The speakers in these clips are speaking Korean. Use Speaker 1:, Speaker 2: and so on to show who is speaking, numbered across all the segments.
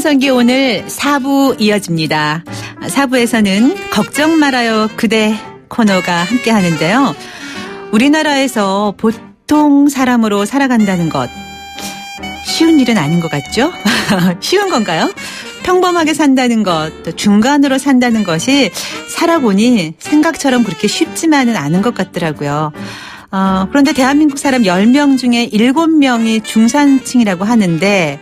Speaker 1: 전성기 오늘 4부 이어집니다. 4부에서는 걱정 말아요 그대 코너가 함께 하는데요. 우리나라에서 보통 사람으로 살아간다는 것 쉬운 일은 아닌 것 같죠? 쉬운 건가요? 평범하게 산다는 것, 또 중간으로 산다는 것이 살아보니 생각처럼 그렇게 쉽지만은 않은 것 같더라고요. 그런데 대한민국 사람 10명 중에 7명이 중산층이라고 하는데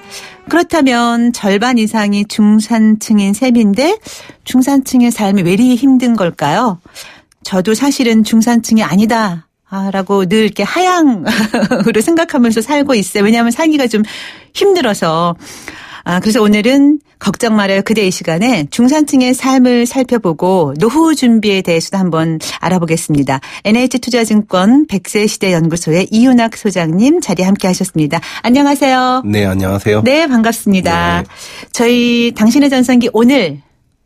Speaker 1: 그렇다면 절반 이상이 중산층인 셈인데 중산층의 삶이 왜 이리 힘든 걸까요? 저도 사실은 중산층이 아니다. 라고 늘 이렇게 하향으로 생각하면서 살고 있어요. 왜냐하면 살기가 좀 힘들어서. 그래서 오늘은 걱정 말아요 그대 이 시간에 중산층의 삶을 살펴보고 노후 준비에 대해서도 한번 알아보겠습니다. NH투자증권 100세 시대 연구소의 이윤학 소장님 자리에 함께 하셨습니다. 안녕하세요.
Speaker 2: 네, 안녕하세요.
Speaker 1: 네, 반갑습니다.
Speaker 2: 네.
Speaker 1: 저희 당신의 전성기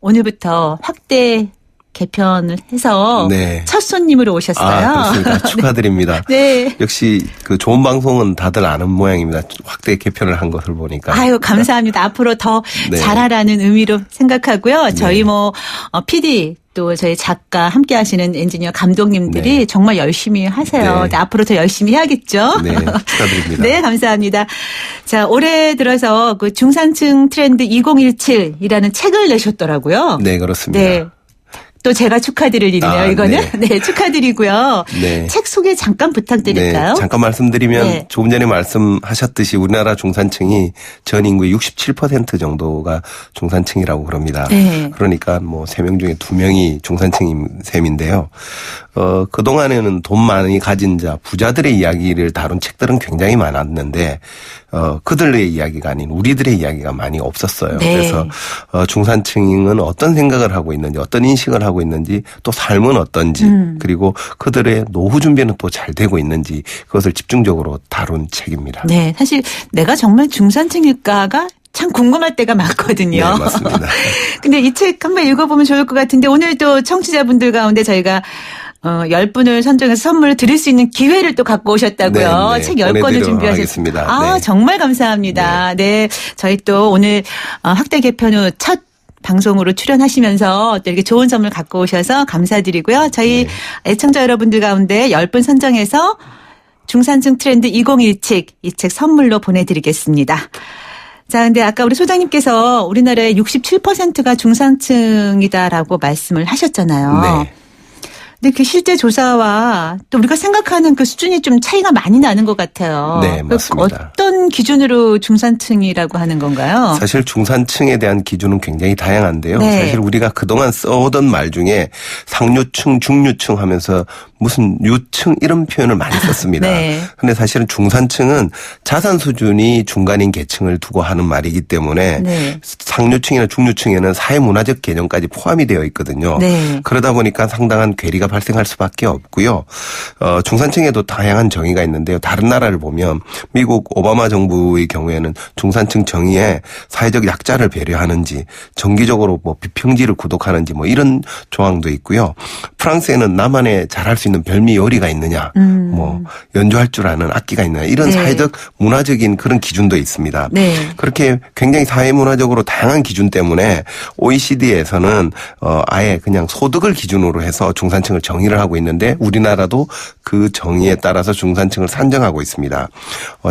Speaker 1: 오늘부터 확대 개편을 해서
Speaker 2: 네.
Speaker 1: 첫 손님으로 오셨어요.
Speaker 2: 그렇습니다. 축하드립니다.
Speaker 1: 네.
Speaker 2: 역시 그 좋은 방송은 다들 아는 모양입니다. 확대 개편을 한 것을 보니까.
Speaker 1: 아유, 감사합니다. 앞으로 더
Speaker 2: 네.
Speaker 1: 잘하라는 의미로 생각하고요. 저희 PD 또 저희 작가 함께 하시는 엔지니어 감독님들이
Speaker 2: 네.
Speaker 1: 정말 열심히 하세요.
Speaker 2: 네.
Speaker 1: 앞으로 더 열심히 해야겠죠.
Speaker 2: 네, 축하드립니다.
Speaker 1: 네, 감사합니다. 자, 올해 들어서 그 중산층 트렌드 2017이라는 책을 내셨더라고요.
Speaker 2: 네, 그렇습니다.
Speaker 1: 네. 또 제가 축하드릴 일이네요, 이거는. 네, 축하드리고요.
Speaker 2: 네.
Speaker 1: 책 소개 잠깐 부탁드릴까요?
Speaker 2: 네, 잠깐 말씀드리면
Speaker 1: 네.
Speaker 2: 조금 전에 말씀하셨듯이 우리나라 중산층이 전 인구의 67% 정도가 중산층이라고 그럽니다.
Speaker 1: 네.
Speaker 2: 그러니까 뭐 3명 중에 2명이 중산층인 셈인데요. 그동안에는 돈 많이 가진 자, 부자들의 이야기를 다룬 책들은 굉장히 많았는데 그들의 이야기가 아닌 우리들의 이야기가 많이 없었어요.
Speaker 1: 네.
Speaker 2: 그래서 중산층은 어떤 생각을 하고 있는지, 어떤 인식을 하고 있는지, 또 삶은 어떤지, 그리고 그들의 노후 준비는 또 잘 되고 있는지 그것을 집중적으로 다룬 책입니다.
Speaker 1: 네, 사실 내가 정말 중산층일까가 참 궁금할 때가 많거든요.
Speaker 2: 네, 맞습니다.
Speaker 1: 근데 이 책 한번 읽어보면 좋을 것 같은데 오늘도 청취자분들 가운데 저희가 10분을 선정해서 선물을 드릴 수 있는 기회를 또 갖고 오셨다고요.
Speaker 2: 네, 네.
Speaker 1: 책 10권을 준비하셨습니다.
Speaker 2: 네.
Speaker 1: 정말 감사합니다. 네. 저희 또 오늘 확대 개편 후 첫 방송으로 출연하시면서 또 이렇게 좋은 선물 갖고 오셔서 감사드리고요. 저희 애청자 여러분들 가운데 10분 선정해서 중산층 트렌드 2017 이 책 선물로 보내드리겠습니다. 자, 근데 아까 우리 소장님께서 우리나라의 67%가 중산층이다라고 말씀을 하셨잖아요.
Speaker 2: 네.
Speaker 1: 근데 그 실제 조사와 또 우리가 생각하는 그 수준이 좀 차이가 많이 나는 것 같아요.
Speaker 2: 네, 맞습니다.
Speaker 1: 어떤 기준으로 중산층이라고 하는 건가요?
Speaker 2: 사실 중산층에 대한 기준은 굉장히 다양한데요.
Speaker 1: 네.
Speaker 2: 사실 우리가 그동안 써오던 말 중에 상류층, 중류층 하면서 무슨 유층 이런 표현을 많이 썼습니다.
Speaker 1: 네.
Speaker 2: 그런데 사실은 중산층은 자산 수준이 중간인 계층을 두고 하는 말이기 때문에
Speaker 1: 네.
Speaker 2: 상류층이나 중류층에는 사회문화적 개념까지 포함이 되어 있거든요.
Speaker 1: 네.
Speaker 2: 그러다 보니까 상당한 괴리가 발생할 수밖에 없고요. 중산층에도 다양한 정의가 있는데요. 다른 나라를 보면 미국 오바마 정부의 경우에는 중산층 정의에 사회적 약자를 배려하는지 정기적으로 뭐 비평지를 구독하는지 뭐 이런 조항도 있고요. 프랑스에는 나만의 잘할 수 있는 별미 요리가 있느냐, 뭐 연주할 줄 아는 악기가 있느냐 이런
Speaker 1: 네.
Speaker 2: 사회적 문화적인 그런 기준도 있습니다.
Speaker 1: 네.
Speaker 2: 그렇게 굉장히 사회문화적으로 다양한 기준 때문에 OECD에서는 아예 그냥 소득을 기준으로 해서 중산층을 정의를 하고 있는데 우리나라도 그 정의에 따라서 중산층을 산정하고 있습니다.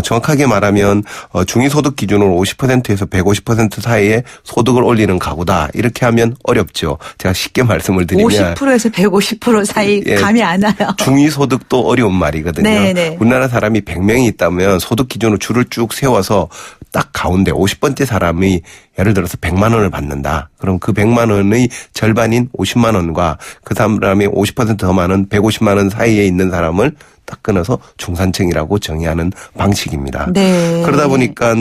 Speaker 2: 정확하게 말하면 중위소득 기준으로 50%에서 150% 사이에 소득을 올리는 가구다. 이렇게 하면 어렵죠. 제가 쉽게 말씀을 드리면
Speaker 1: 50%에서 150% 사이
Speaker 2: 예,
Speaker 1: 감이 안 와요.
Speaker 2: 중위소득도 어려운 말이거든요.
Speaker 1: 네네.
Speaker 2: 우리나라 사람이 100명이 있다면 소득 기준으로 줄을 쭉 세워서 딱 가운데 50번째 사람이 예를 들어서 100만 원을 받는다. 그럼 그 100만 원의 절반인 50만 원과 그 사람이 50% 더 많은 150만 원 사이에 있는 사람을 딱 끊어서 중산층이라고 정의하는 방식입니다.
Speaker 1: 네.
Speaker 2: 그러다 보니까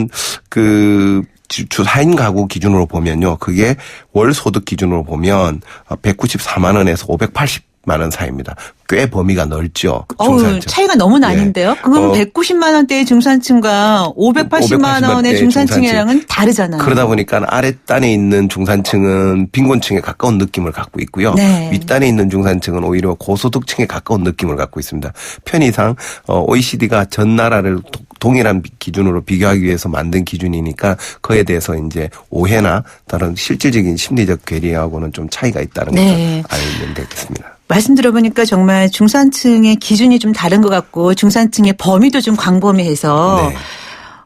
Speaker 2: 그 4인 가구 기준으로 보면요. 그게 월 소득 기준으로 보면 194만 원에서 580 많은 사회입니다. 꽤 범위가 넓죠.
Speaker 1: 어우, 차이가 너무 나는데요.
Speaker 2: 예.
Speaker 1: 그럼 190만 원대의 중산층과 580만 원의 중산층이랑은 다르잖아요.
Speaker 2: 그러다 보니까 아랫단에 있는 중산층은 빈곤층에 가까운 느낌을 갖고 있고요.
Speaker 1: 네.
Speaker 2: 윗단에 있는 중산층은 오히려 고소득층에 가까운 느낌을 갖고 있습니다. 편의상 OECD가 전 나라를 동일한 기준으로 비교하기 위해서 만든 기준이니까 그에 대해서 이제 오해나 다른 실질적인 심리적 괴리하고는 좀 차이가 있다는
Speaker 1: 네.
Speaker 2: 것을 알면 되겠습니다.
Speaker 1: 말씀 들어보니까 정말 중산층의 기준이 좀 다른 것 같고 중산층의 범위도 좀 광범위해서
Speaker 2: 네.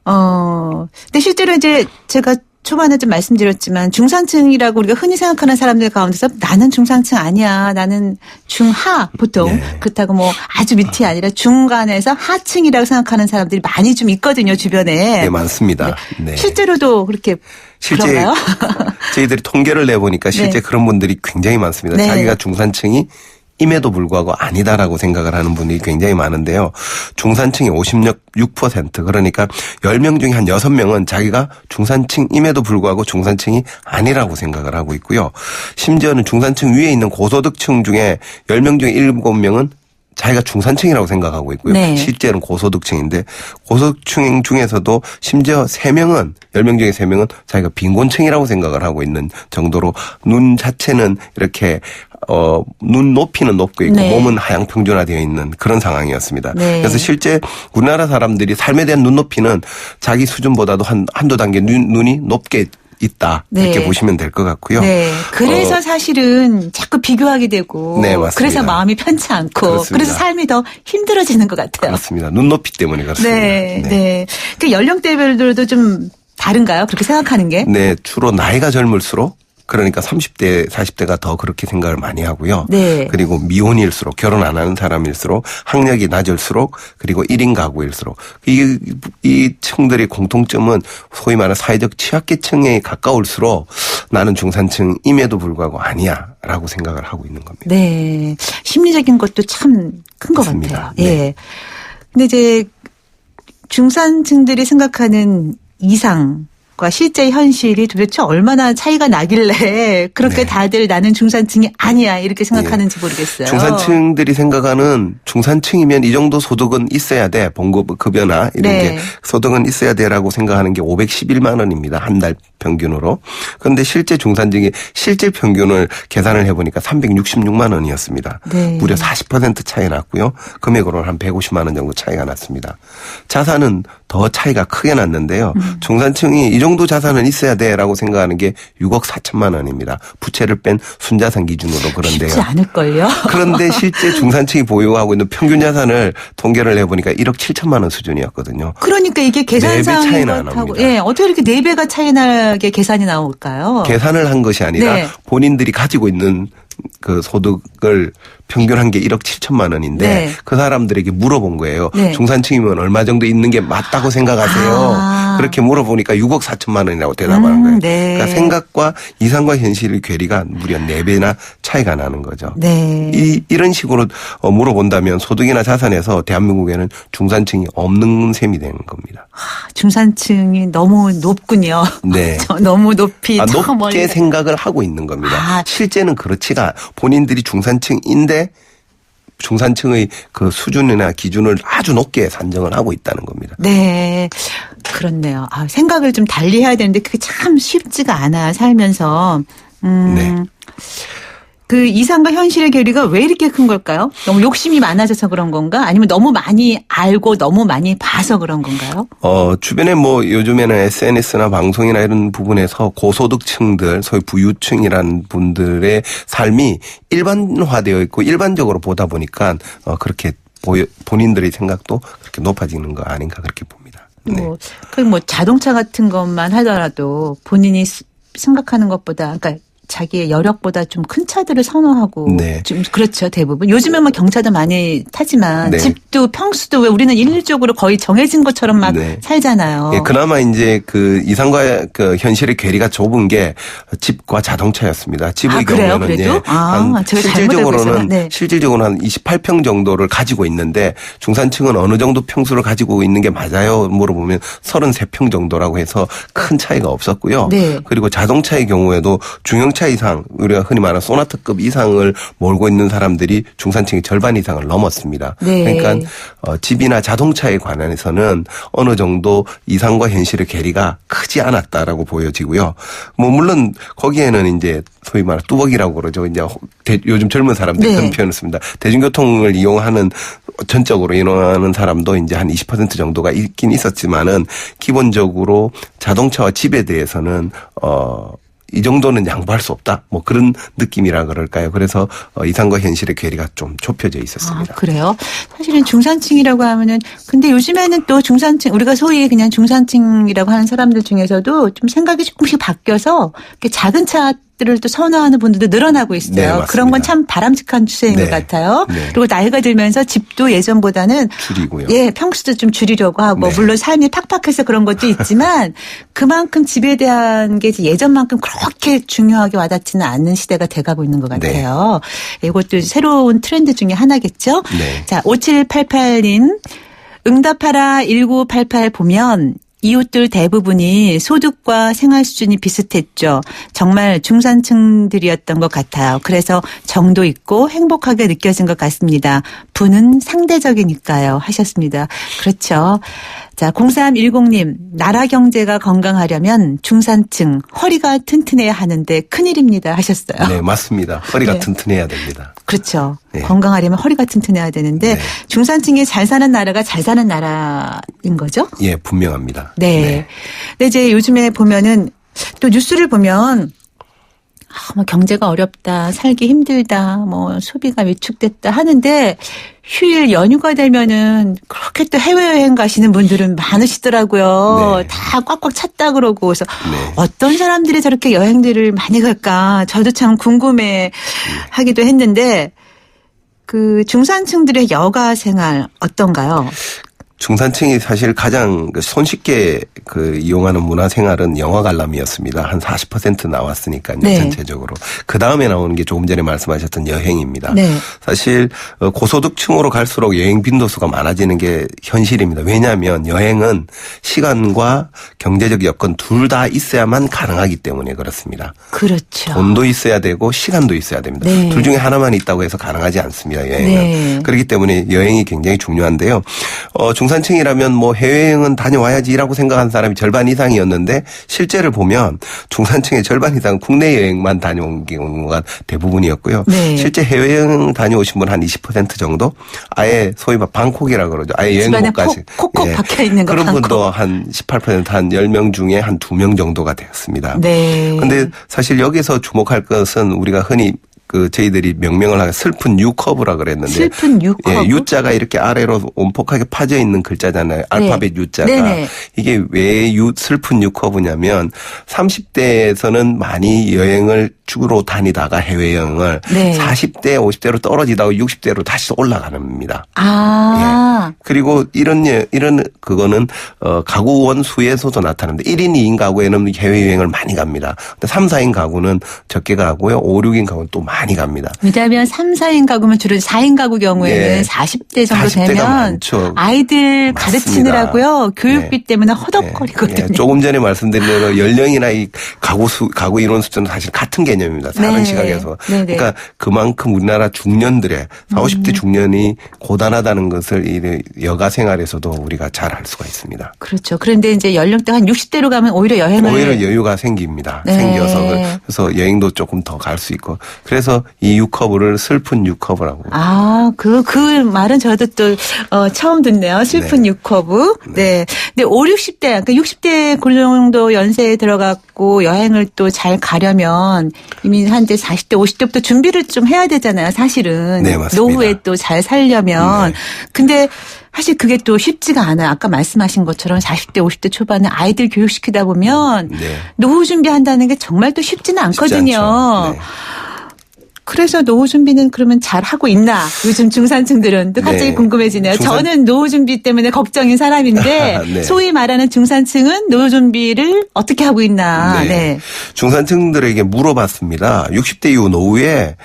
Speaker 1: 근데 실제로 이제 제가 초반에 좀 말씀드렸지만 중산층이라고 우리가 흔히 생각하는 사람들 가운데서 나는 중산층 아니야. 나는 중하 보통
Speaker 2: 네.
Speaker 1: 그렇다고 뭐 아주 밑이 아니라 중간에서 하층이라고 생각하는 사람들이 많이 좀 있거든요. 주변에.
Speaker 2: 네, 많습니다. 네.
Speaker 1: 실제로도 그렇게
Speaker 2: 실제
Speaker 1: 그런가요?
Speaker 2: 저희들이 통계를 내보니까 실제
Speaker 1: 네.
Speaker 2: 그런 분들이 굉장히 많습니다.
Speaker 1: 네.
Speaker 2: 자기가 중산층이 임에도 불구하고 아니다라고 생각을 하는 분들이 굉장히 많은데요. 중산층이 56% 그러니까 10명 중에 한 6명은 자기가 중산층임에도 불구하고 중산층이 아니라고 생각을 하고 있고요. 심지어는 중산층 위에 있는 고소득층 중에 10명 중에 7명은 자기가 중산층이라고 생각하고 있고요.
Speaker 1: 네.
Speaker 2: 실제는 고소득층인데 고소득층 중에서도 심지어 3명은 10명 중에 3명은 자기가 빈곤층이라고 생각을 하고 있는 정도로 눈 자체는 이렇게 눈 높이는 높고 있고
Speaker 1: 네.
Speaker 2: 몸은 하향 평준화되어 있는 그런 상황이었습니다.
Speaker 1: 네.
Speaker 2: 그래서 실제 우리나라 사람들이 삶에 대한 눈높이는 자기 수준보다도 한두 단계 눈이 높게 있다. 이렇게
Speaker 1: 네.
Speaker 2: 보시면 될 것 같고요.
Speaker 1: 네. 그래서 사실은 자꾸 비교하게 되고.
Speaker 2: 네, 맞습니다.
Speaker 1: 그래서 마음이 편치 않고.
Speaker 2: 그렇습니다.
Speaker 1: 그래서 삶이 더 힘들어지는 것 같아요.
Speaker 2: 그렇습니다. 눈높이 때문에 그렇습니다.
Speaker 1: 네. 네. 그 연령대별로도 좀 다른가요? 그렇게 생각하는 게?
Speaker 2: 네, 주로 나이가 젊을수록 그러니까 30대, 40대가 더 그렇게 생각을 많이 하고요.
Speaker 1: 네.
Speaker 2: 그리고 미혼일수록 결혼 안 하는 사람일수록 학력이 낮을수록 그리고 1인 가구일수록 이 층들의 공통점은 소위 말하는 사회적 취약계층에 가까울수록 나는 중산층임에도 불구하고 아니야라고 생각을 하고 있는 겁니다.
Speaker 1: 네. 심리적인 것도 참 큰 것
Speaker 2: 맞습니다.
Speaker 1: 같아요.
Speaker 2: 네.
Speaker 1: 예. 근데 이제 중산층들이 생각하는 이상과 실제 현실이 도대체 얼마나 차이가 나길래 그렇게
Speaker 2: 네.
Speaker 1: 다들 나는 중산층이 아니야 이렇게 생각하는지 모르겠어요.
Speaker 2: 중산층들이 생각하는 중산층이면 이 정도 소득은 있어야 돼. 봉급급여나 이런
Speaker 1: 네.
Speaker 2: 게 소득은 있어야 돼라고 생각하는 게 511만 원입니다. 한 달 평균으로. 그런데 실제 중산층이 실질 평균을 계산을 해보니까 366만 원이었습니다.
Speaker 1: 네.
Speaker 2: 무려 40% 차이 났고요. 금액으로는 한 150만 원 정도 차이가 났습니다. 자산은 더 차이가 크게 났는데요. 중산층이 이 정도 자산은 있어야 돼라고 생각하는 게 6억 4천만 원입니다. 부채를 뺀 순자산 기준으로 그런데요.
Speaker 1: 쉽지 않을걸요.
Speaker 2: 그런데 실제 중산층이 보유하고 있는 평균 자산을 통계를 내보니까 1억 7천만 원 수준이었거든요.
Speaker 1: 그러니까 이게 계산상인
Speaker 2: 4배 차이나
Speaker 1: 것 하고,
Speaker 2: 납니다.
Speaker 1: 예, 어떻게 이렇게 4배가 차이 나게 계산이 나올까요?
Speaker 2: 계산을 한 것이 아니라
Speaker 1: 네.
Speaker 2: 본인들이 가지고 있는 그 소득을 평균 한 게 1억 7천만 원인데
Speaker 1: 네.
Speaker 2: 그 사람들에게 물어본 거예요.
Speaker 1: 네.
Speaker 2: 중산층이면 얼마 정도 있는 게 맞다고 생각하세요?
Speaker 1: 아.
Speaker 2: 그렇게 물어보니까 6억 4천만 원이라고 대답하는 거예요.
Speaker 1: 네.
Speaker 2: 그러니까 생각과 이상과 현실의 괴리가 무려 4배나 차이가 나는 거죠.
Speaker 1: 네.
Speaker 2: 이런 식으로 물어본다면 소득이나 자산에서 대한민국에는 중산층이 없는 셈이 되는 겁니다.
Speaker 1: 중산층이 너무 높군요.
Speaker 2: 네.
Speaker 1: 너무 높이 저
Speaker 2: 높게
Speaker 1: 멀리.
Speaker 2: 생각을 하고 있는 겁니다.
Speaker 1: 아.
Speaker 2: 실제는 그렇지가 본인들이 중산층인데 중산층의 그 수준이나 기준을 아주 높게 산정을 하고 있다는 겁니다.
Speaker 1: 네. 그렇네요. 생각을 좀 달리 해야 되는데 그게 참 쉽지가 않아 살면서.
Speaker 2: 네.
Speaker 1: 그 이상과 현실의 괴리가 왜 이렇게 큰 걸까요? 너무 욕심이 많아져서 그런 건가? 아니면 너무 많이 알고 너무 많이 봐서 그런 건가요?
Speaker 2: 주변에 뭐 요즘에는 SNS나 방송이나 이런 부분에서 고소득층들, 소위 부유층이라는 분들의 삶이 일반화되어 있고 일반적으로 보다 보니까 그렇게 본인들의 생각도 그렇게 높아지는 거 아닌가 그렇게 봅니다. 네.
Speaker 1: 뭐 자동차 같은 것만 하더라도 본인이 생각하는 것보다, 그러니까 자기의 여력보다 좀 큰 차들을 선호하고
Speaker 2: 네.
Speaker 1: 좀 그렇죠 대부분. 요즘은 뭐 경차도 많이 타지만
Speaker 2: 네.
Speaker 1: 집도 평수도 왜 우리는 일률적으로 거의 정해진 것처럼 막
Speaker 2: 네.
Speaker 1: 살잖아요.
Speaker 2: 예, 그나마 이제 그 이상과 그 현실의 괴리가 좁은 게 집과 자동차였습니다. 집의
Speaker 1: 그래요?
Speaker 2: 경우에는
Speaker 1: 그래도?
Speaker 2: 한
Speaker 1: 제가 잘못 알고 있어요. 네.
Speaker 2: 실질적으로는 한 28평 정도를 가지고 있는데 중산층은 어느 정도 평수를 가지고 있는 게 맞아요? 물어보면 33평 정도라고 해서 큰 차이가 없었고요.
Speaker 1: 네.
Speaker 2: 그리고 자동차의 경우에도 중형 자동차 이상, 우리가 흔히 말하는 소나타급 이상을 몰고 있는 사람들이 중산층의 절반 이상을 넘었습니다.
Speaker 1: 네.
Speaker 2: 그러니까 집이나 자동차에 관해서는 어느 정도 이상과 현실의 괴리가 크지 않았다라고 보여지고요. 뭐 물론 거기에는 이제 소위 말하는 뚜벅이라고 그러죠. 이제 요즘 젊은 사람들이
Speaker 1: 네.
Speaker 2: 그런 표현을 씁니다. 대중교통을 이용하는 전적으로 이용하는 사람도 이제 한 20% 정도가 있긴 있었지만은 기본적으로 자동차와 집에 대해서는 이 정도는 양보할 수 없다. 뭐 그런 느낌이라 그럴까요. 그래서 이상과 현실의 괴리가 좀 좁혀져 있었습니다.
Speaker 1: 아, 그래요? 사실은 중산층이라고 하면은 근데 요즘에는 또 중산층 우리가 소위 그냥 중산층이라고 하는 사람들 중에서도 좀 생각이 조금씩 바뀌어서 이렇게 작은 차들을 또 선호하는 분들도 늘어나고 있어요.
Speaker 2: 네, 맞습니다.
Speaker 1: 그런 건 참 바람직한 추세인
Speaker 2: 네.
Speaker 1: 것 같아요.
Speaker 2: 네.
Speaker 1: 그리고 나이가 들면서 집도 예전보다는
Speaker 2: 줄이고요.
Speaker 1: 예, 평수도 좀 줄이려고 하고
Speaker 2: 네.
Speaker 1: 물론 삶이 팍팍해서 그런 것도 있지만 그만큼 집에 대한 게 이제 예전만큼 그렇게 중요하게 와닿지는 않는 시대가 돼가고 있는 것 같아요. 이것도 새로운 트렌드 중에 하나겠죠.
Speaker 2: 네.
Speaker 1: 자, 5788님 응답하라 1988 보면 이웃들 대부분이 소득과 생활 수준이 비슷했죠. 정말 중산층들이었던 것 같아요. 그래서 정도 있고 행복하게 느껴진 것 같습니다. 부는 상대적이니까요. 하셨습니다. 그렇죠. 자, 0310님, 나라 경제가 건강하려면 중산층 허리가 튼튼해야 하는데 큰일입니다. 하셨어요.
Speaker 2: 네, 맞습니다. 허리가
Speaker 1: 네.
Speaker 2: 튼튼해야 됩니다.
Speaker 1: 그렇죠.
Speaker 2: 네.
Speaker 1: 건강하려면 허리가 튼튼해야 되는데
Speaker 2: 네.
Speaker 1: 중산층이 잘 사는 나라가 잘 사는 나라인 거죠?
Speaker 2: 예, 분명합니다.
Speaker 1: 네. 근데 이제 요즘에 보면은 또 뉴스를 보면 뭐 경제가 어렵다, 살기 힘들다, 뭐 소비가 위축됐다 하는데 휴일 연휴가 되면은 그렇게 또 해외여행 가시는 분들은 많으시더라고요.
Speaker 2: 네.
Speaker 1: 다 꽉꽉 찼다 그러고 그래서
Speaker 2: 네.
Speaker 1: 어떤 사람들이 저렇게 여행들을 많이 갈까 저도 참 궁금해 하기도 했는데 그 중산층들의 여가 생활 어떤가요?
Speaker 2: 중산층이 사실 가장 손쉽게 이용하는 문화생활은 영화 관람이었습니다. 한 40% 나왔으니까요.
Speaker 1: 네.
Speaker 2: 전체적으로. 그 다음에 나오는 게 조금 전에 말씀하셨던 여행입니다.
Speaker 1: 네.
Speaker 2: 사실 고소득층으로 갈수록 여행 빈도수가 많아지는 게 현실입니다. 왜냐하면 여행은 시간과 경제적 여건 둘 다 있어야만 가능하기 때문에 그렇습니다.
Speaker 1: 그렇죠.
Speaker 2: 돈도 있어야 되고 시간도 있어야 됩니다.
Speaker 1: 네.
Speaker 2: 둘 중에 하나만 있다고 해서 가능하지 않습니다. 여행은.
Speaker 1: 네.
Speaker 2: 그렇기 때문에 여행이 굉장히 중요한데요. 중산층이라면 뭐 해외여행은 다녀와야지라고 생각한 사람이 절반 이상이었는데 실제를 보면 중산층의 절반 이상은 국내 여행만 다녀온 경우가 대부분이었고요.
Speaker 1: 네.
Speaker 2: 실제 해외여행 다녀오신 분 한 20% 정도 아예 소위 말 방콕이라고 그러죠. 아예 여행
Speaker 1: 집안에
Speaker 2: 못 가시.
Speaker 1: 콕콕 박혀 있는 거
Speaker 2: 그런
Speaker 1: 방콕.
Speaker 2: 분도 한 18% 한 10명 중에 한 2명 정도가 되었습니다.
Speaker 1: 네.
Speaker 2: 근데 사실 여기서 주목할 것은 우리가 흔히 저희들이 명명을 하게 슬픈 U커브라 그랬는데.
Speaker 1: 슬픈 U커브?
Speaker 2: 예, U자가 이렇게 아래로 온폭하게 파져 있는 글자잖아요. 알파벳 U자가.
Speaker 1: 네네.
Speaker 2: 이게 왜 슬픈 U커브냐면 30대에서는 많이 여행을 주로 다니다가 해외여행을
Speaker 1: 네.
Speaker 2: 40대, 50대로 떨어지다가 60대로 다시 올라가는입니다.
Speaker 1: 아.
Speaker 2: 예. 그리고 이런 그거는 가구원 수에서도 나타나는데 1인 2인 가구에는 해외여행을 많이 갑니다. 근데 3, 4인 가구는 적게 가고요. 5, 6인 가구는 또 많이 갑니다.
Speaker 1: 왜냐하면 3, 4인 가구면 주로 4인 가구 경우에는
Speaker 2: 네.
Speaker 1: 40대 정도
Speaker 2: 40대가
Speaker 1: 되면
Speaker 2: 많죠.
Speaker 1: 아이들
Speaker 2: 맞습니다.
Speaker 1: 가르치느라고요. 교육비
Speaker 2: 네.
Speaker 1: 때문에 허덕거리거든요.
Speaker 2: 예, 조금 전에 말씀드린 대로 연령이나 이 가구 인원 숫자는 사실 같은 개념입니다. 다른
Speaker 1: 네.
Speaker 2: 시각에서.
Speaker 1: 네네.
Speaker 2: 그러니까 그만큼 우리나라 중년들의 40, 50대 중년이 고단하다는 것을 이 여가 생활에서도 우리가 잘 알 수가 있습니다.
Speaker 1: 그렇죠. 그런데 이제 연령대가 한 60대로 가면 오히려 여행을.
Speaker 2: 오히려 여유가 생깁니다.
Speaker 1: 네.
Speaker 2: 생겨서 그래서 여행도 조금 더 갈 수 있고 그래서 이 U커브를 슬픈 U커브라고.
Speaker 1: 아, 그 말은 저도 또, 처음 듣네요. 슬픈
Speaker 2: 네.
Speaker 1: 유커브. 네. 근데 5, 60대, 그러니까 60대 그 정도 연세에 들어갔고 여행을 또 잘 가려면 이미 한때 40대, 50대부터 준비를 좀 해야 되잖아요. 사실은.
Speaker 2: 네, 맞습니다.
Speaker 1: 노후에 또 잘 살려면.
Speaker 2: 네.
Speaker 1: 근데 사실 그게 또 쉽지가 않아요. 아까 말씀하신 것처럼 40대, 50대 초반에 아이들 교육시키다 보면
Speaker 2: 네.
Speaker 1: 노후 준비한다는 게 정말 또 쉽지는 않거든요.
Speaker 2: 쉽지 않죠. 네.
Speaker 1: 그래서 노후 준비는 그러면 잘 하고 있나? 요즘 중산층들은 또 갑자기
Speaker 2: 네.
Speaker 1: 궁금해지네요. 저는 노후 준비 때문에 걱정인 사람인데
Speaker 2: 네.
Speaker 1: 소위 말하는 중산층은 노후 준비를 어떻게 하고 있나? 네.
Speaker 2: 중산층들에게 물어봤습니다. 60대 이후 노후에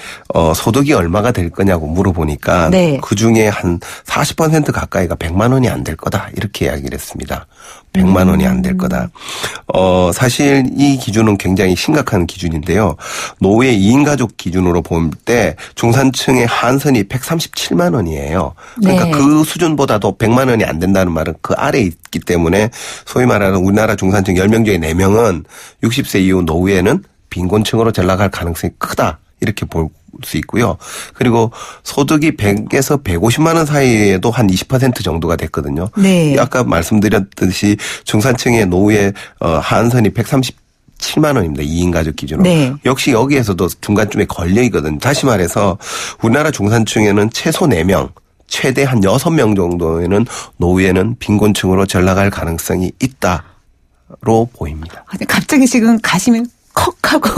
Speaker 2: 소득이 얼마가 될 거냐고 물어보니까
Speaker 1: 네.
Speaker 2: 그중에 한 40% 가까이가 100만 원이 안 될 거다 이렇게 이야기를 했습니다. 100만 원이 안 될 거다. 사실 이 기준은 굉장히 심각한 기준인데요. 노후의 2인 가족 기준으로 볼 때 중산층의 한선이 137만 원이에요. 그러니까
Speaker 1: 네.
Speaker 2: 그 수준보다도 100만 원이 안 된다는 말은 그 아래에 있기 때문에 소위 말하는 우리나라 중산층 10명 중에 4명은 60세 이후 노후에는 빈곤층으로 전락할 가능성이 크다. 이렇게 볼 수 있고요. 그리고 소득이 100에서 150만 원 사이에도 한 20% 정도가 됐거든요.
Speaker 1: 네.
Speaker 2: 아까 말씀드렸듯이 중산층의 노후의 한선이 137만 원입니다. 2인 가족 기준으로.
Speaker 1: 네.
Speaker 2: 역시 여기에서도 중간쯤에 걸려 있거든요. 다시 말해서 우리나라 중산층에는 최소 4명, 최대 한 6명 정도에는 노후에는 빈곤층으로 전락할 가능성이 있다로 보입니다.
Speaker 1: 갑자기 지금 가시면 컥 하고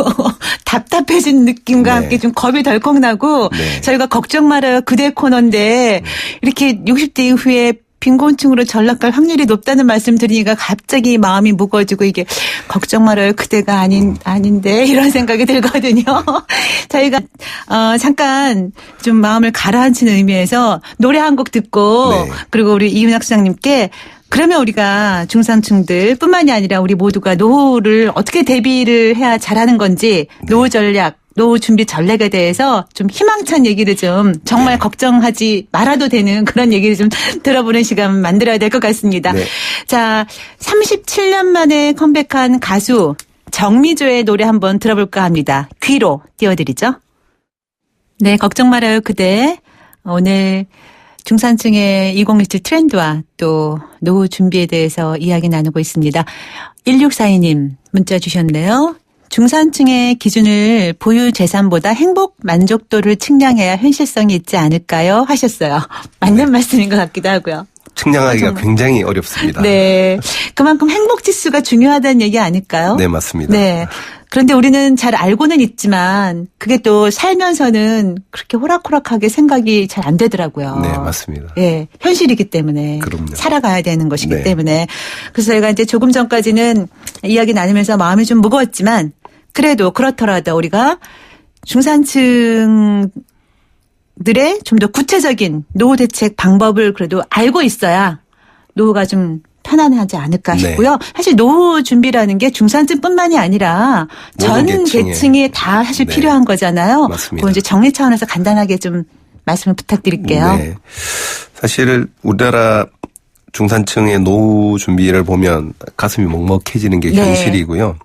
Speaker 1: 답답해진 느낌과
Speaker 2: 네.
Speaker 1: 함께 좀 겁이 덜컥 나고
Speaker 2: 네.
Speaker 1: 저희가 걱정 말아요 그대 코너인데 이렇게 60대 이후에 빈곤층으로 전락할 확률이 높다는 말씀 드리니까 갑자기 마음이 무거워지고 이게 걱정 말아요 그대가 아닌데 이런 생각이 들거든요. 저희가 잠깐 좀 마음을 가라앉히는 의미에서 노래 한 곡 듣고
Speaker 2: 네.
Speaker 1: 그리고 우리 이윤학 소장님께 그러면 우리가 중산층들 뿐만이 아니라 우리 모두가 노후를 어떻게 대비를 해야 잘하는 건지 노후 전략, 노후 준비 전략에 대해서 좀 희망찬 얘기를 좀 정말 걱정하지 말아도 되는 그런 얘기를 좀 들어보는 시간 만들어야 될 것 같습니다.
Speaker 2: 네.
Speaker 1: 자, 37년 만에 컴백한 가수 정미조의 노래 한번 들어볼까 합니다. 귀로 띄워드리죠. 네, 걱정 말아요 그대. 오늘 중산층의 2017 트렌드와 또 노후 준비에 대해서 이야기 나누고 있습니다. 1642님 문자 주셨네요. 중산층의 기준을 보유 재산보다 행복 만족도를 측량해야 현실성이 있지 않을까요? 하셨어요. 맞는 말씀인 것 같기도 하고요.
Speaker 2: 측량하기가
Speaker 1: 정말.
Speaker 2: 굉장히 어렵습니다.
Speaker 1: 네. 그만큼 행복 지수가 중요하다는 얘기 아닐까요?
Speaker 2: 네, 맞습니다.
Speaker 1: 네. 그런데 우리는 잘 알고는 있지만 그게 또 살면서는 그렇게 호락호락하게 생각이 잘 안 되더라고요.
Speaker 2: 네, 맞습니다.
Speaker 1: 예, 현실이기 때문에
Speaker 2: 그럼요.
Speaker 1: 살아가야 되는 것이기
Speaker 2: 네.
Speaker 1: 때문에 그래서 저희가 이제 조금 전까지는 이야기 나누면서 마음이 좀 무거웠지만 그래도 그렇더라도 우리가 중산층들의 좀 더 구체적인 노후 대책 방법을 그래도 알고 있어야 노후가 좀 편안하지 않을까 싶고요.
Speaker 2: 네.
Speaker 1: 사실 노후 준비라는 게 중산층뿐만이 아니라 전
Speaker 2: 모든
Speaker 1: 계층이 다 사실
Speaker 2: 네.
Speaker 1: 필요한 거잖아요.
Speaker 2: 맞습니다.
Speaker 1: 그거 이제 정리 차원에서 간단하게 좀 말씀을 부탁드릴게요.
Speaker 2: 네. 사실 우리나라 중산층의 노후 준비를 보면 가슴이 먹먹해지는 게
Speaker 1: 네.
Speaker 2: 현실이고요.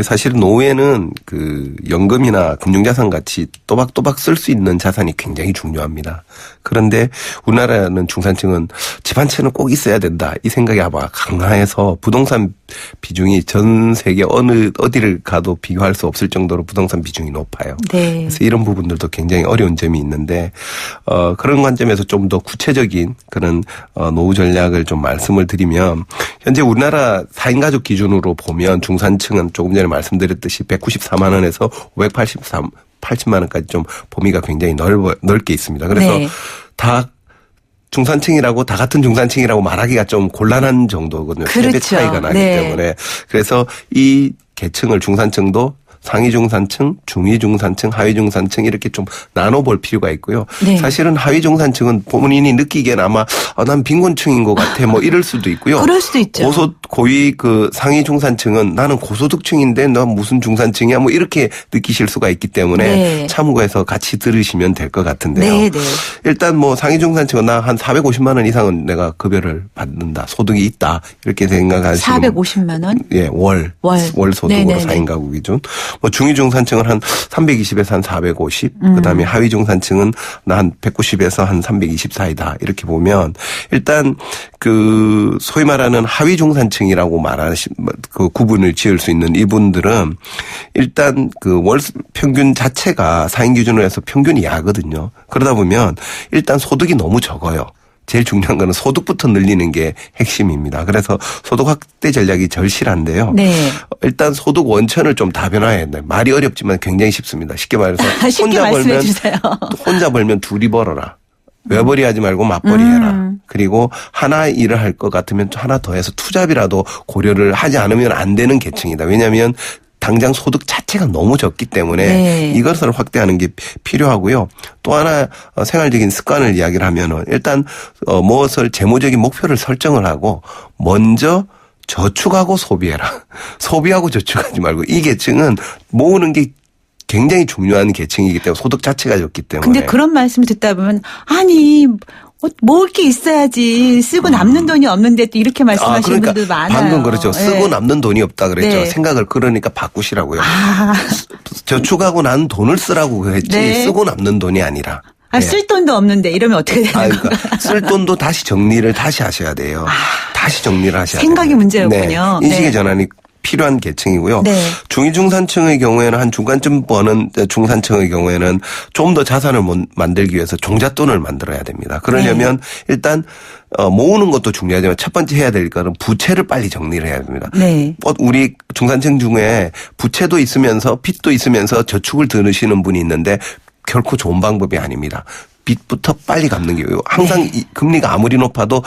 Speaker 2: 사실은 노후에는 그 연금이나 금융자산 같이 또박또박 쓸 수 있는 자산이 굉장히 중요합니다. 그런데 우리나라는 중산층은 집 한 채는 꼭 있어야 된다. 이 생각이 아마 강해서 부동산 비중이 전 세계 어디를 가도 비교할 수 없을 정도로 부동산 비중이 높아요.
Speaker 1: 네.
Speaker 2: 그래서 이런 부분들도 굉장히 어려운 점이 있는데 그런 관점에서 좀 더 구체적인 그런 노후 전략을 좀 말씀을 드리면 현재 우리나라 4인 가족 기준으로 보면 중산층은 조금 전에 말씀드렸듯이 194만 원에서 580만 원까지 좀 범위가 굉장히 넓게 있습니다. 그래서
Speaker 1: 네.
Speaker 2: 다 중산층이라고 다 같은 중산층이라고 말하기가 좀 곤란한 정도거든요.
Speaker 1: 그렇죠.
Speaker 2: 세대 차이가 나기
Speaker 1: 네.
Speaker 2: 때문에. 그래서 이 계층을 중산층도 상위 중산층, 중위 중산층, 하위 중산층 이렇게 좀 나눠볼 필요가 있고요.
Speaker 1: 네.
Speaker 2: 사실은 하위 중산층은 본인이 느끼기에는 아마 난 빈곤층인 것 같아 뭐 이럴 수도 있고요.
Speaker 1: 그럴 수도 있죠.
Speaker 2: 고위 그 상위 중산층은 나는 고소득층인데 너 무슨 중산층이야 뭐 이렇게 느끼실 수가 있기 때문에
Speaker 1: 네.
Speaker 2: 참고해서 같이 들으시면 될 것 같은데요.
Speaker 1: 네, 네.
Speaker 2: 일단 뭐 상위 중산층은 나 한 450만 원 이상은 내가 급여를 받는다. 소득이 있다. 이렇게 생각하시면
Speaker 1: 450만 원?
Speaker 2: 예, 월 소득으로
Speaker 1: 네네네.
Speaker 2: 4인 가구 기준. 뭐 중위 중산층은 한 320에서 한 450, 그다음에 하위 중산층은 한 190에서 한 320 사이다. 이렇게 보면 일단 그 소위 말하는 하위 중산층이라고 그 구분을 지을 수 있는 이분들은 일단 그 월 평균 자체가 4인 기준으로 해서 평균이 야거든요. 그러다 보면 일단 소득이 너무 적어요. 제일 중요한 거는 소득부터 늘리는 게 핵심입니다. 그래서 소득 확대 전략이 절실한데요.
Speaker 1: 네.
Speaker 2: 일단 소득 원천을 좀 다변화해야 돼요. 말이 어렵지만 굉장히 쉽습니다. 쉽게 말해서
Speaker 1: 쉽게 말씀해 주세요.
Speaker 2: 혼자 벌면 둘이 벌어라. 외벌이 하지 말고 맞벌이 해라. 그리고 하나 일을 할 것 같으면 하나 더 해서 투잡이라도 고려를 하지 않으면 안 되는 계층이다. 왜냐하면 당장 소득 자체가 너무 적기 때문에
Speaker 1: 네.
Speaker 2: 이것을 확대하는 게 필요하고요. 또 하나 생활적인 습관을 이야기를 하면은 일단 무엇을 재무적인 목표를 설정을 하고 먼저 저축하고 소비해라. 소비하고 저축하지 말고 이 계층은 모으는 게 굉장히 중요한 계층이기 때문에 소득 자체가 적기 때문에.
Speaker 1: 근데 그런 말씀을 듣다 보면 아니 모을 게 있어야지 쓰고 남는 돈이 없는데 또 이렇게 말씀하시는
Speaker 2: 그러니까
Speaker 1: 분들 많아요.
Speaker 2: 방금 그렇죠. 쓰고
Speaker 1: 네.
Speaker 2: 남는 돈이 없다 그랬죠.
Speaker 1: 네.
Speaker 2: 생각을 그러니까 바꾸시라고요.
Speaker 1: 아,
Speaker 2: 저축하고 난 돈을 쓰라고 했지
Speaker 1: 네.
Speaker 2: 쓰고 남는 돈이 아니라.
Speaker 1: 쓸 돈도 없는데 이러면 어떻게 되는 거예요?
Speaker 2: 그러니까 쓸 돈도 다시 정리를 다시 하셔야 돼요. 다시 정리를 하셔야 돼요.
Speaker 1: 생각이 문제였군요.
Speaker 2: 네. 인식의
Speaker 1: 네.
Speaker 2: 전환이 필요한 계층이고요.
Speaker 1: 네.
Speaker 2: 중위중산층의 경우에는 한 중간쯤 버는 중산층의 경우에는 좀 더 자산을 만들기 위해서 종잣돈을 만들어야 됩니다. 그러려면 일단 모으는 것도 중요하지만 첫 번째 해야 될 거는 부채를 빨리 정리를 해야 됩니다.
Speaker 1: 네.
Speaker 2: 우리 중산층 중에 부채도 있으면서 빚도 있으면서 저축을 들으시는 분이 있는데 결코 좋은 방법이 아닙니다. 빚부터 빨리 갚는 게 항상
Speaker 1: 네.
Speaker 2: 금리가 아무리 높아도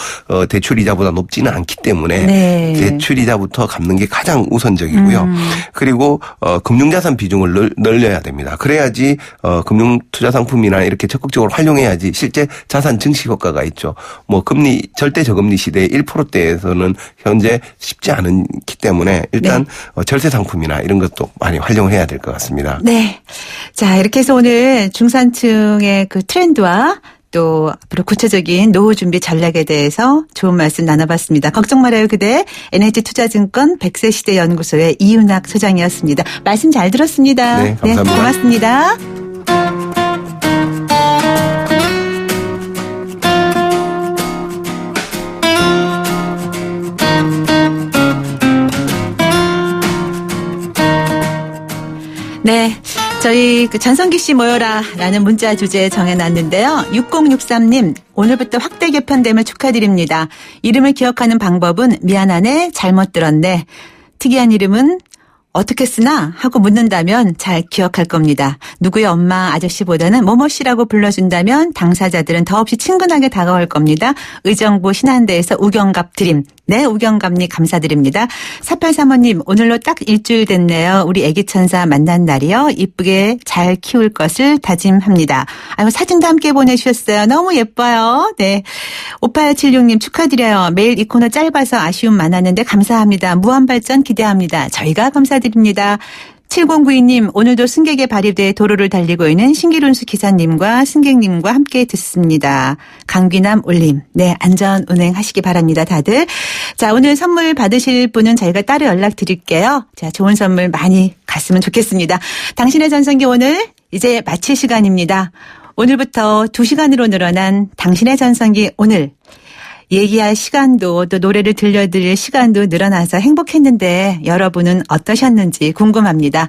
Speaker 2: 대출 이자보다 높지는 않기 때문에
Speaker 1: 네.
Speaker 2: 대출 이자부터 갚는 게 가장 우선적이고요. 그리고 금융자산 비중을 늘려야 됩니다. 그래야지 금융투자상품이나 이렇게 적극적으로 활용해야지 실제 자산 증시 효과가 있죠. 뭐 금리 절대 저금리 시대 1%대에서는 현재 쉽지 않기 때문에 일단 절세 상품이나 이런 것도 많이 활용을 해야 될 것 같습니다.
Speaker 1: 네. 자, 이렇게 해서 오늘 중산층의 그 트렌드와 또 앞으로 구체적인 노후 준비 전략에 대해서 좋은 말씀 나눠봤습니다. 걱정 말아요 그대 NH투자증권 100세 시대 연구소의 이윤학 소장이었습니다. 말씀 잘 들었습니다.
Speaker 2: 네, 감사합니다.
Speaker 1: 고맙습니다. 네. 저희 전성기 씨 모여라라는 문자 주제 정해놨는데요. 6063님 오늘부터 확대 개편됨을 축하드립니다. 이름을 기억하는 방법은 미안하네 잘못 들었네. 특이한 이름은 어떻게 쓰나 하고 묻는다면 잘 기억할 겁니다. 누구의 엄마 아저씨보다는 뭐뭐씨라고 불러준다면 당사자들은 더없이 친근하게 다가올 겁니다. 의정부 신한대에서 우경갑 드림. 네, 우경갑님 감사드립니다. 4835님 오늘로 딱 일주일 됐네요. 우리 애기 천사 만난 날이요. 이쁘게 잘 키울 것을 다짐합니다. 아이고 사진도 함께 보내주셨어요. 너무 예뻐요. 네, 5876님 축하드려요. 매일 이 코너 짧아서 아쉬움 많았는데 감사합니다. 무한발전 기대합니다. 저희가 감사드립니다. 7092님 오늘도 승객의 발휘대 도로를 달리고 있는 신기룬수 기사님과 승객님과 함께 듣습니다. 강귀남 올림. 네, 안전 운행하시기 바랍니다. 다들. 자, 오늘 선물 받으실 분은 저희가 따로 연락드릴게요. 자, 좋은 선물 많이 갔으면 좋겠습니다. 당신의 전성기 오늘 이제 마칠 시간입니다. 오늘부터 2시간으로 늘어난 당신의 전성기 오늘 얘기할 시간도 또 노래를 들려드릴 시간도 늘어나서 행복했는데 여러분은 어떠셨는지 궁금합니다.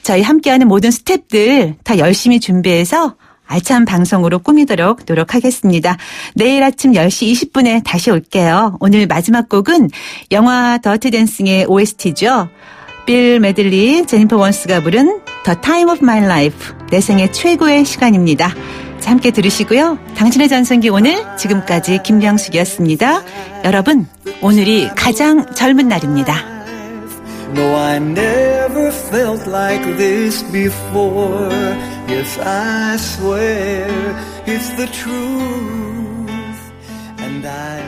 Speaker 1: 저희 함께하는 모든 스태프들 다 열심히 준비해서 알찬 방송으로 꾸미도록 노력하겠습니다. 내일 아침 10시 20분에 다시 올게요. 오늘 마지막 곡은 영화 더티 댄싱의 OST죠. 빌 메들리, 제니퍼 원스가 부른 The Time of My Life, 내 생애 최고의 시간입니다. 자, 함께 들으시고요. 당신의 전성기 오늘 지금까지 김명숙이었습니다. 여러분, 오늘이 가장 젊은 날입니다.
Speaker 3: No, I never felt like this before. Yes, I swear it's the truth. And I